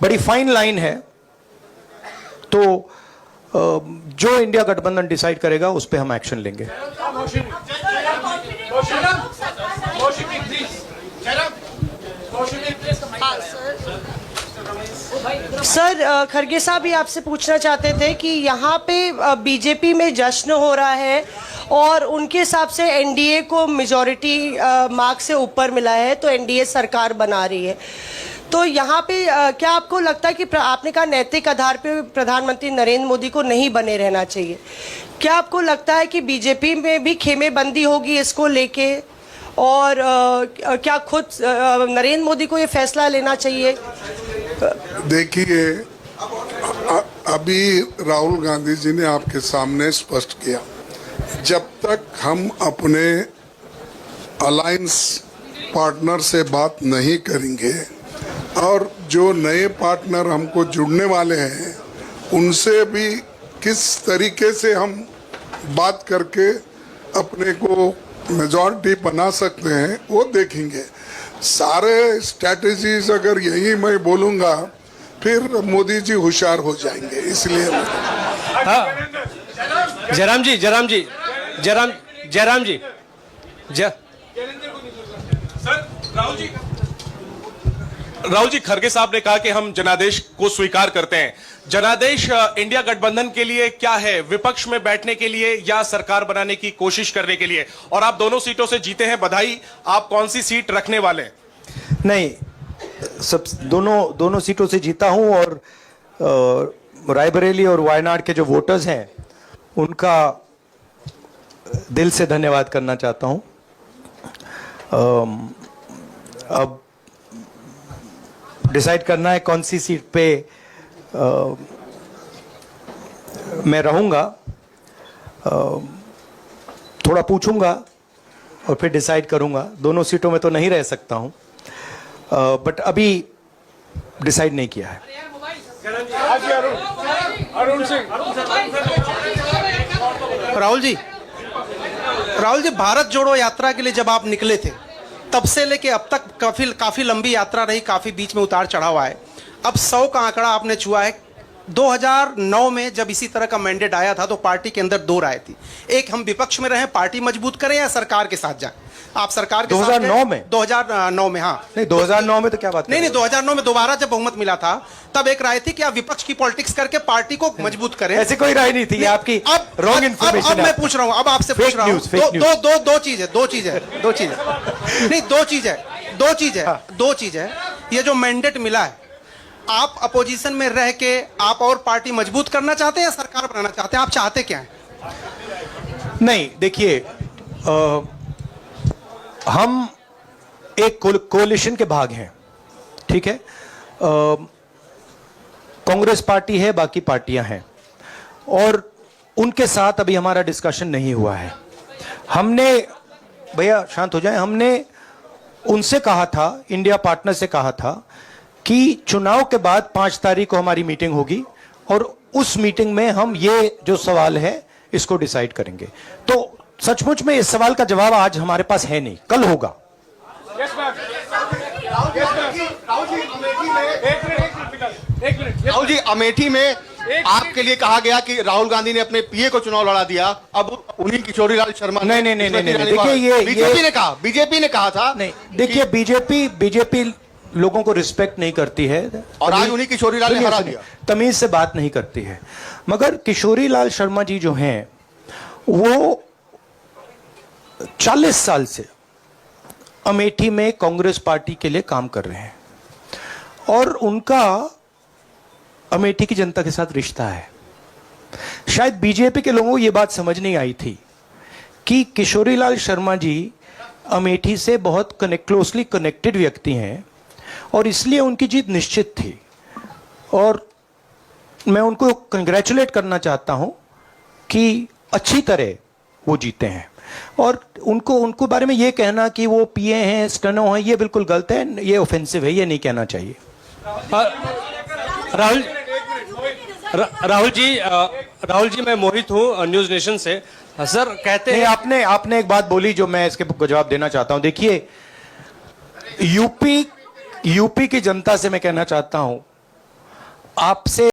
बड़ी fine line है। तो जो इंडिया गठबंधन डिसाइड करेगा उस पर हम एक्शन लेंगे। सर, खरगे साहब ये आपसे पूछना चाहते थे कि यहाँ पे बीजेपी में जश्न हो रहा है और उनके हिसाब से एनडीए को मेजॉरिटी मार्क से ऊपर मिला है, तो एनडीए सरकार बना रही है। तो यहाँ पे क्या आपको लगता है कि आपने कहा नैतिक आधार पे प्रधानमंत्री नरेंद्र मोदी को नहीं बने रहना चाहिए, क्या आपको लगता है कि बीजेपी में भी खेमेबंदी होगी इसको लेके, और क्या खुद नरेंद्र मोदी को ये फैसला लेना चाहिए? देखिए, अभी राहुल गांधी जी ने आपके सामने स्पष्ट किया, जब तक हम अपने अलायंस पार्टनर से बात नहीं करेंगे और जो नए पार्टनर हमको जुड़ने वाले हैं उनसे भी किस तरीके से हम बात करके अपने को मेजॉरिटी बना सकते हैं वो देखेंगे। सारे स्ट्रैटेजीज अगर यही मैं बोलूँगा फिर मोदी जी होशियार हो जाएंगे, इसलिए जयराम जी राहुल जी, खरगे साहब ने कहा कि हम जनादेश को स्वीकार करते हैं। जनादेश इंडिया गठबंधन के लिए क्या है? विपक्ष में बैठने के लिए या सरकार बनाने की कोशिश करने के लिए? और आप दोनों सीटों से जीते हैं, बधाई। आप कौन सी सीट रखने वाले? नहीं, सब दोनों सीटों से जीता हूं और रायबरेली और वायनाड के जो वोटर्स हैं उनका दिल से धन्यवाद करना चाहता हूं। अब डिसाइड करना है कौन सी सीट पे मैं रहूंगा। थोड़ा पूछूंगा और फिर डिसाइड करूंगा। दोनों सीटों में तो नहीं रह सकता हूं, बट अभी डिसाइड नहीं किया है। राहुल जी, भारत जोड़ो यात्रा के लिए जब आप निकले थे तब से लेके अब तक काफी लंबी यात्रा रही, काफी बीच में उतार चढ़ाव आए। अब 100 का आंकड़ा आपने छुआ है। 2009 में जब इसी तरह का मैंडेट आया था तो पार्टी के अंदर दो राय थी, एक हम विपक्ष में रहें, पार्टी मजबूत करें, या सरकार के साथ जाएं। आप सरकार के 2009 में 2009 में हाँ नहीं, 2009 में तो क्या बात नहीं 2009 में दोबारा जब बहुमत मिला था तब एक राय थी कि आप विपक्ष की पॉलिटिक्स करके पार्टी को मजबूत करें। ऐसी कोई राय नहीं थी। आपकी रॉन्ग इन्फॉर्मेशन। अब मैं पूछ रहा हूं, अब आपसे पूछ रहा हूं, दो चीज है। ये जो मैंडेट मिला है, आप अपोजिशन में रह के आप और पार्टी मजबूत करना चाहते हैं या सरकार बनाना चाहते हैं? आप चाहते क्या हैं? नहीं, देखिए, हम एक कोalition के भाग हैं, ठीक है। कांग्रेस पार्टी है, बाकी पार्टियां हैं, और उनके साथ अभी हमारा डिस्कशन नहीं हुआ है। हमने, भैया शांत हो जाए, हमने उनसे कहा था, इंडिया पार्टनर से कहा था कि चुनाव के बाद 5 तारीख को हमारी मीटिंग होगी और उस मीटिंग में हम ये जो सवाल है इसको डिसाइड करेंगे। तो सचमुच में इस सवाल का जवाब आज हमारे पास है नहीं, कल होगा। राहुल जी, अमेठी में आपके लिए कहा गया कि राहुल गांधी ने अपने पीए को चुनाव लड़ा दिया, अब उन्हीं किशोरीलाल शर्मा नहीं, देखिए, ये बीजेपी ने कहा था। नहीं, देखिए, बीजेपी लोगों को रिस्पेक्ट नहीं करती है और आज उन्हीं किशोरीलाल ने हरा दिया। तमीज से बात नहीं करती है। मगर किशोरीलाल शर्मा जी जो हैं वो 40 साल से अमेठी में कांग्रेस पार्टी के लिए काम कर रहे हैं और उनका अमेठी की जनता के साथ रिश्ता है। शायद बीजेपी के लोगों को यह बात समझ नहीं आई थी कि किशोरीलाल शर्मा जी अमेठी से बहुत क्लोजली कनेक्टेड व्यक्ति हैं और इसलिए उनकी जीत निश्चित थी। और मैं उनको कंग्रेचुलेट करना चाहता हूं कि अच्छी तरह वो जीते हैं। और उनको बारे में ये कहना कि वो पीए हैं, स्टेनो हैं, ये बिल्कुल गलत है, ये ऑफेंसिव है, ये नहीं कहना चाहिए। राहुल जी, मैं मोहित हूं न्यूज नेशन से। सर कहते हैं, आपने एक बात बोली जो मैं इसके जवाब देना चाहता हूं। देखिए, यूपी की जनता से मैं कहना चाहता हूं आपसे